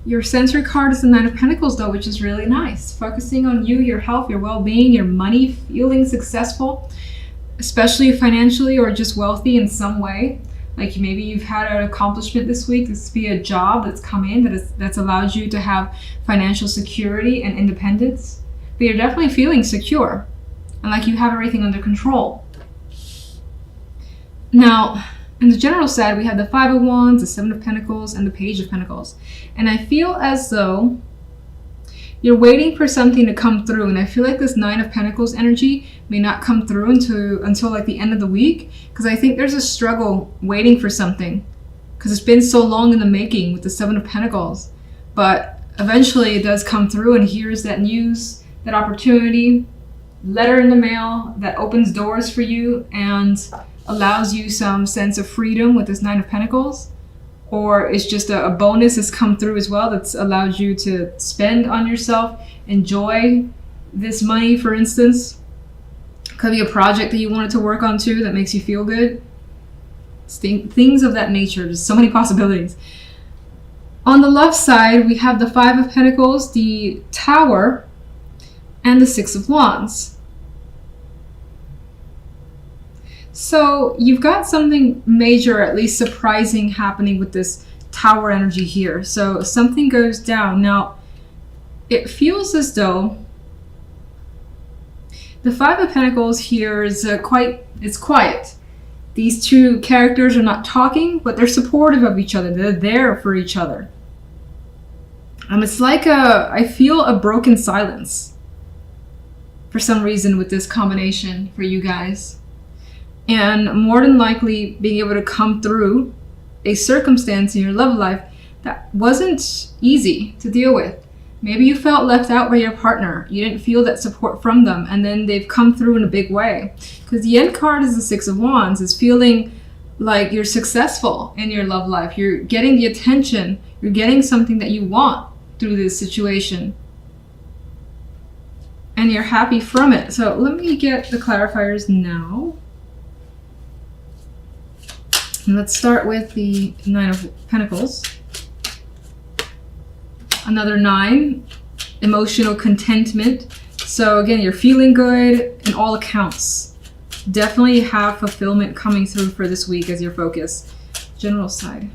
Your sensory card is the Nine of Pentacles, though, which is really nice. Focusing on you, your health, your well-being, your money, feeling successful, especially financially or just wealthy in some way. Like maybe you've had an accomplishment this week. This could be a job that's come in that's allowed you to have financial security and independence. But you're definitely feeling secure and like you have everything under control. Now, in the general side, we have the Five of Wands, the Seven of Pentacles, and the Page of Pentacles. And I feel as though you're waiting for something to come through. And I feel like this Nine of Pentacles energy may not come through until like the end of the week. Because I think there's a struggle waiting for something. Because it's been so long in the making with the Seven of Pentacles. But eventually it does come through, and here's that news, that opportunity, letter in the mail that opens doors for you and allows you some sense of freedom with this Nine of Pentacles. Or it's just a bonus that's come through as well that's allowed you to spend on yourself, enjoy this money, for instance. Could be a project that you wanted to work on too that makes you feel good. Things of that nature. There's so many possibilities. On the left side, we have the Five of Pentacles, the Tower, and the Six of Wands. So you've got something major, at least surprising, happening with this Tower energy here. So something goes down. Now, it feels as though the Five of Pentacles here is it's quiet. These two characters are not talking, but they're supportive of each other. They're there for each other. It's like I feel a broken silence for some reason with this combination for you guys. And more than likely being able to come through a circumstance in your love life that wasn't easy to deal with. Maybe you felt left out by your partner. You didn't feel that support from them, and then they've come through in a big way. Because the end card is the Six of Wands. It's feeling like you're successful in your love life. You're getting the attention. You're getting something that you want through this situation. And you're happy from it. So let me get the clarifiers now. And let's start with the Nine of Pentacles. Another 9, emotional contentment. So again, you're feeling good in all accounts. Definitely have fulfillment coming through for this week as your focus. General side.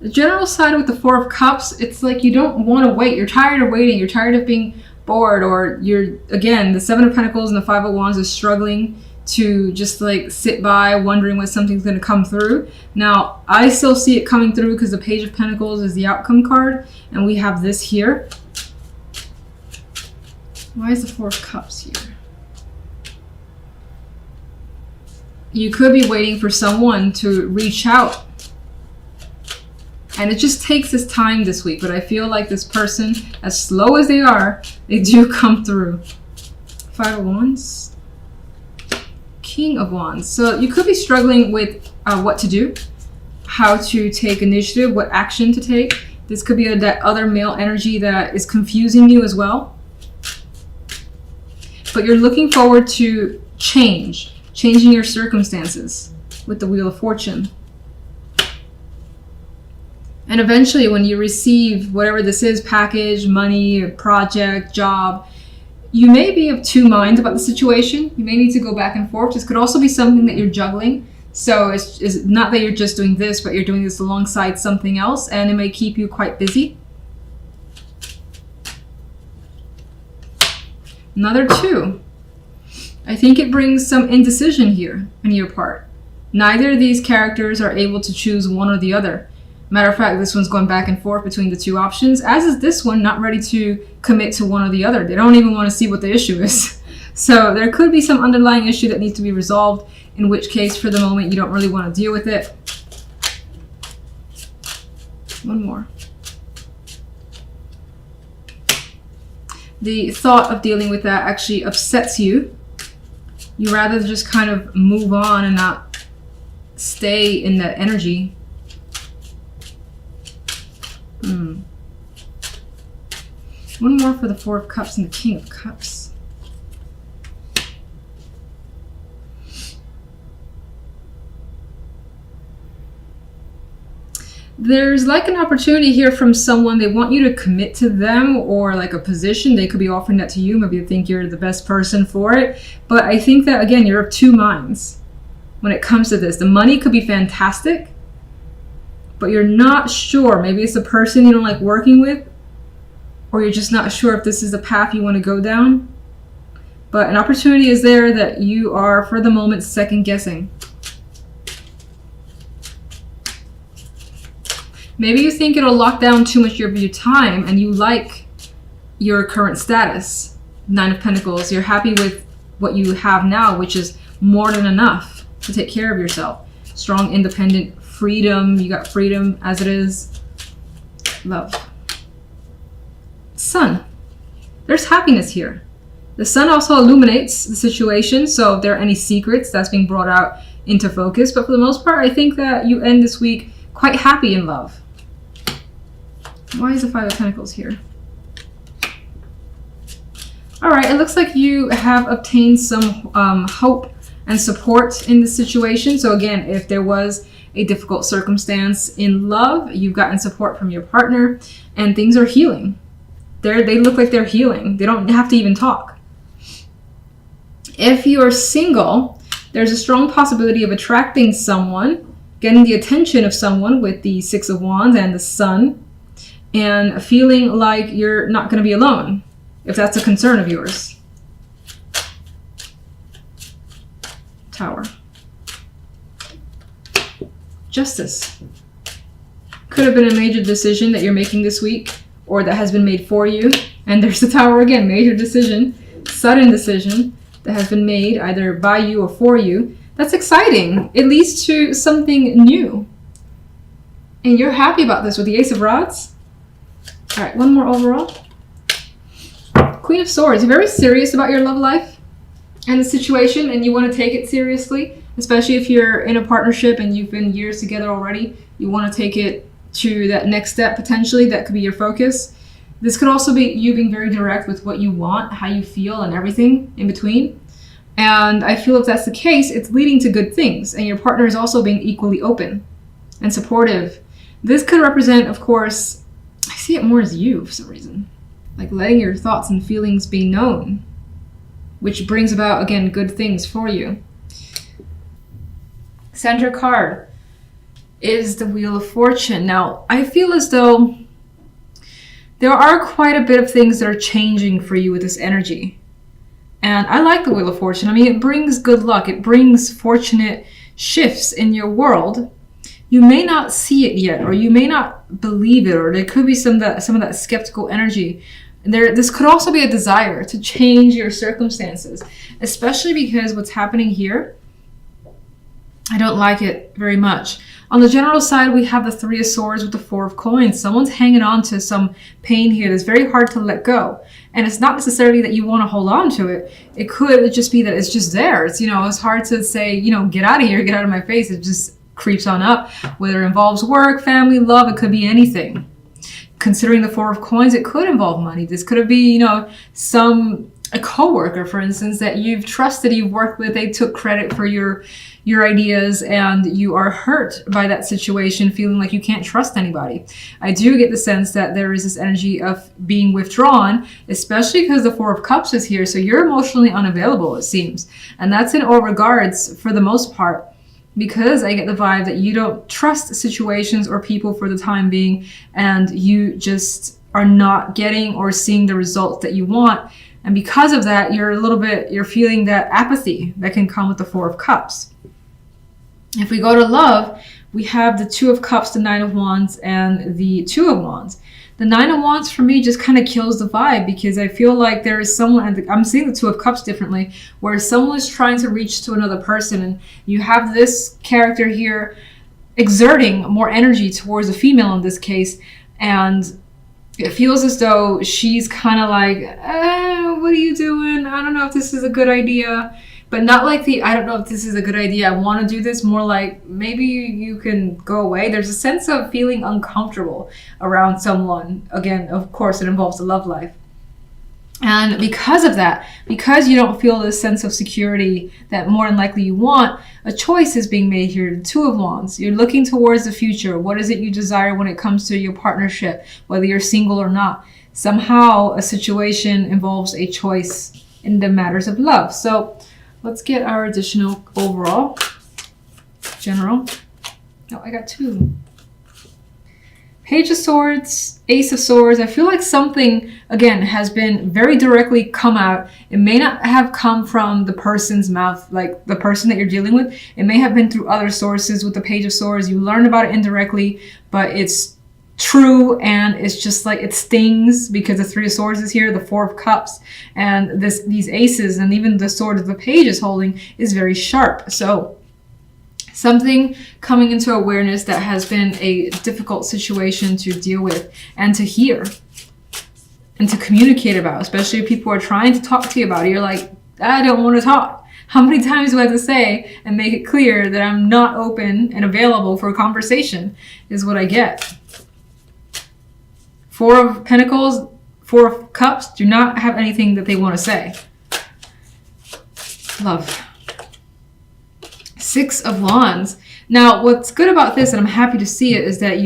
The general side with the Four of Cups, it's like you don't want to wait. You're tired of waiting. You're tired of being bored, or again, the Seven of Pentacles and the Five of Wands is struggling to just like sit by wondering when something's going to come through. Now, I still see it coming through because the Page of Pentacles is the outcome card, and we have this here. Why is the Four of Cups here? You could be waiting for someone to reach out. And it just takes this time this week, but I feel like this person, as slow as they are, they do come through. Five of Wands. King of Wands. So you could be struggling with what to do, how to take initiative, what action to take. This could be that other male energy that is confusing you as well. But you're looking forward to changing your circumstances with the Wheel of Fortune. And eventually when you receive whatever this is, package, money, project, job, you may be of two minds about the situation. You may need to go back and forth. This could also be something that you're juggling. So it's not that you're just doing this, but you're doing this alongside something else, and it may keep you quite busy. Another 2. I think it brings some indecision here on your part. Neither of these characters are able to choose one or the other. Matter of fact, this one's going back and forth between the two options, as is this one, not ready to commit to one or the other. They don't even want to see what the issue is. So there could be some underlying issue that needs to be resolved, in which case, for the moment, you don't really want to deal with it. One more. The thought of dealing with that actually upsets you. You rather just kind of move on and not stay in that energy. One more for the Four of Cups and the King of Cups. There's like an opportunity here from someone. They want you to commit to them, or like a position. They could be offering that to you. Maybe you think you're the best person for it. But I think that, again, you're of two minds when it comes to this. The money could be fantastic, but you're not sure. Maybe it's the person you don't like working with, or you're just not sure if this is the path you want to go down. But an opportunity is there that you are, for the moment, second guessing. Maybe you think it'll lock down too much of your time and you like your current status. 9 of Pentacles. You're happy with what you have now, which is more than enough to take care of yourself. Strong, independent freedom. You got freedom as it is. Love. Sun. There's happiness here. The sun also illuminates the situation. So if there are any secrets, that's being brought out into focus. But for the most part, I think that you end this week quite happy in love. Why is the 5 of Pentacles here? All right, it looks like you have obtained some hope and support in this situation. So again, if there was a difficult circumstance in love, you've gotten support from your partner and things are healing. They look like they're healing. They don't have to even talk. If you're single, there's a strong possibility of attracting someone, getting the attention of someone with the 6 of Wands and the Sun, and feeling like you're not going to be alone, if that's a concern of yours. Tower. Justice. Could have been a major decision that you're making this week, or that has been made for you. And there's the Tower again, major decision, sudden decision that has been made either by you or for you. That's exciting. It leads to something new. And you're happy about this with the Ace of Rods. All right, one more overall. Queen of Swords. You're very serious about your love life and the situation, and you want to take it seriously, especially if you're in a partnership and you've been years together already. You want to take it to that next step, potentially. That could be your focus. This could also be you being very direct with what you want, how you feel, and everything in between. And I feel if that's the case, it's leading to good things, and your partner is also being equally open and supportive. This could represent, of course, I see it more as you for some reason, like letting your thoughts and feelings be known, which brings about, again, good things for you. Center card is the Wheel of Fortune. Now, I feel as though there are quite a bit of things that are changing for you with this energy. And I like the Wheel of Fortune. I mean, it brings good luck. It brings fortunate shifts in your world. You may not see it yet, or you may not believe it, or there could be some of that skeptical energy. This could also be a desire to change your circumstances, especially because what's happening here, I don't like it very much. On the general side, we have the 3 of Swords with the 4 of Coins. Someone's hanging on to some pain here that's very hard to let go. And it's not necessarily that you want to hold on to it. It could just be that it's just there. It's, it's hard to say, get out of here, get out of my face. It just creeps on up, whether it involves work, family, love. It could be anything. Considering the 4 of Coins, it could involve money. This could be, a coworker, for instance, that you've trusted, you've worked with. They took credit for your ideas, and you are hurt by that situation, feeling like you can't trust anybody. I do get the sense that there is this energy of being withdrawn, especially because the 4 of Cups is here. So you're emotionally unavailable, it seems. And that's in all regards for the most part, because I get the vibe that you don't trust situations or people for the time being, and you just are not getting or seeing the results that you want. And because of that, you're feeling that apathy that can come with the 4 of Cups. If we go to love, we have the 2 of Cups, the 9 of Wands, and the 2 of Wands. The 9 of Wands for me just kind of kills the vibe, because I feel like there is someone, I'm seeing the 2 of Cups differently, where someone is trying to reach to another person, and you have this character here exerting more energy towards a female in this case, and it feels as though she's kind of like, what are you doing? I don't know if this is a good idea. But not like I don't know if this is a good idea, I want to do this. More like, maybe you can go away. There's a sense of feeling uncomfortable around someone. Again, of course, it involves the love life. And because of that, because you don't feel this sense of security that more than likely you want, a choice is being made here. The Two of Wands. You're looking towards the future. What is it you desire when it comes to your partnership, whether you're single or not? Somehow a situation involves a choice in the matters of love. So let's get our additional overall general. Oh, I got two. Page of Swords, Ace of Swords. I feel like something, again, has been very directly come out. It may not have come from the person's mouth, like the person that you're dealing with. It may have been through other sources with the Page of Swords. You learned about it indirectly, but it's true, and it's just like it stings because the Three of Swords is here, the Four of Cups, and these aces, and even the sword that the page is holding is very sharp. So something coming into awareness that has been a difficult situation to deal with and to hear and to communicate about, especially if people are trying to talk to you about it. You're like, I don't want to talk. How many times do I have to say and make it clear that I'm not open and available for a conversation is what I get. Four of Pentacles, Four of Cups do not have anything that they want to say. Love. Six of Wands. Now, what's good about this, and I'm happy to see it, is that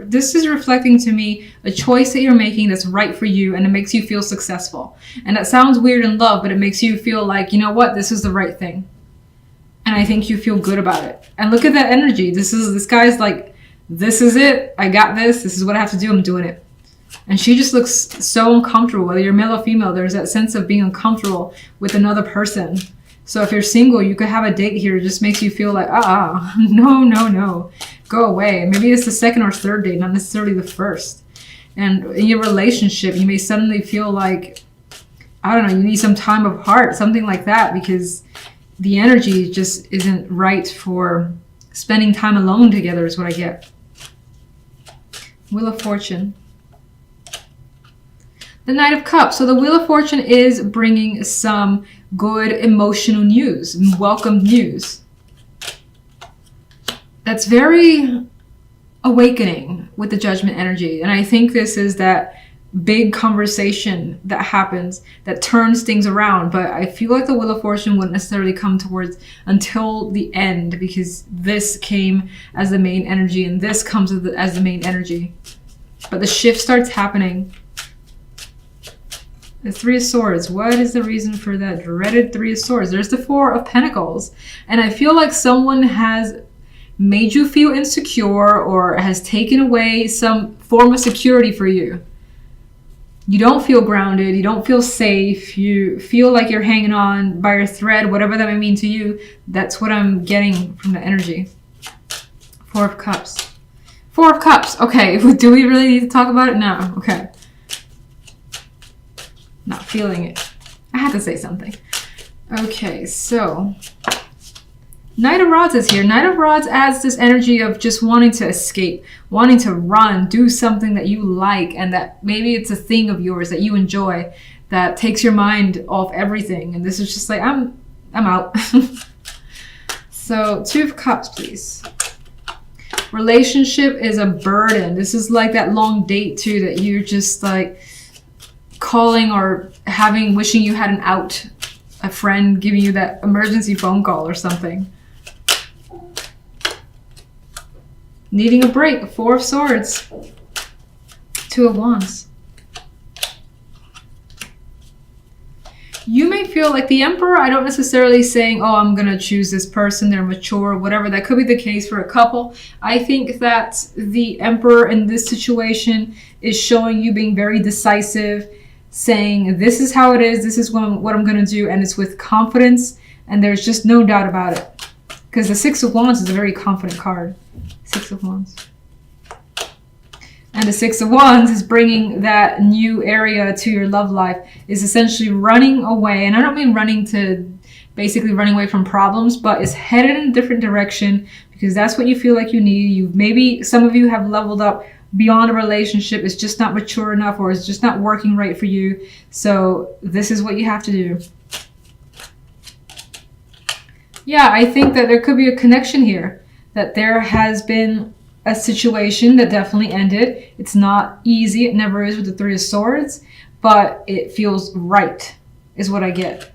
this is reflecting to me a choice that you're making that's right for you, and it makes you feel successful. And that sounds weird in love, but it makes you feel like, you know what, this is the right thing. And I think you feel good about it. And look at that energy. This guy's like, this is it. I got this. This is what I have to do. I'm doing it. And she just looks so uncomfortable. Whether you're male or female, there's that sense of being uncomfortable with another person. So if you're single, you could have a date here. It just makes you feel like, no, go away. Maybe it's the second or third date, not necessarily the first. And in your relationship, you may suddenly feel like, I don't know, you need some time apart, something like that, because the energy just isn't right for spending time alone together is what I get. Wheel of Fortune. The Knight of Cups. So the Wheel of Fortune is bringing some good emotional news, welcome news. That's very awakening with the Judgment energy. And I think this is that big conversation that happens that turns things around. But I feel like the Wheel of Fortune wouldn't necessarily come towards until the end, because this came as the main energy and this comes as the main energy. But the shift starts happening. The Three of Swords. What is the reason for that dreaded Three of Swords? There's the Four of Pentacles. And I feel like someone has made you feel insecure or has taken away some form of security for you. You don't feel grounded. You don't feel safe. You feel like you're hanging on by your thread, whatever that may mean to you. That's what I'm getting from the energy. Four of Cups. Four of Cups. Okay, do we really need to talk about it now? Okay. Not feeling it. I had to say something. Okay, so Knight of Rods is here. Knight of Rods adds this energy of just wanting to escape, wanting to run, do something that you like, and that maybe it's a thing of yours that you enjoy that takes your mind off everything. And this is just like, I'm out. So Two of Cups, please. Relationship is a burden. This is like that long date too, that you're just like calling or wishing you had an out, a friend giving you that emergency phone call or something. Needing a break. Four of Swords. Two of Wands. You may feel like the Emperor. I don't necessarily saying, oh, I'm gonna choose this person, they're mature, whatever. That could be the case for a couple. I think that the Emperor in this situation is showing you being very decisive, saying this is how it is, this is what I'm going to do, and it's with confidence, and there's just no doubt about it. Because the Six of Wands is a very confident card. Six of Wands. And the Six of Wands is bringing that new area to your love life, is essentially running away. And I don't mean running away from problems, but it's headed in a different direction because that's what you feel like you need. Maybe some of you have leveled up beyond a relationship. It's just not mature enough, or it's just not working right for you. So this is what you have to do. Yeah, I think that there could be a connection here, that there has been a situation that definitely ended. It's not easy. It never is with the Three of Swords, but it feels right, is what I get.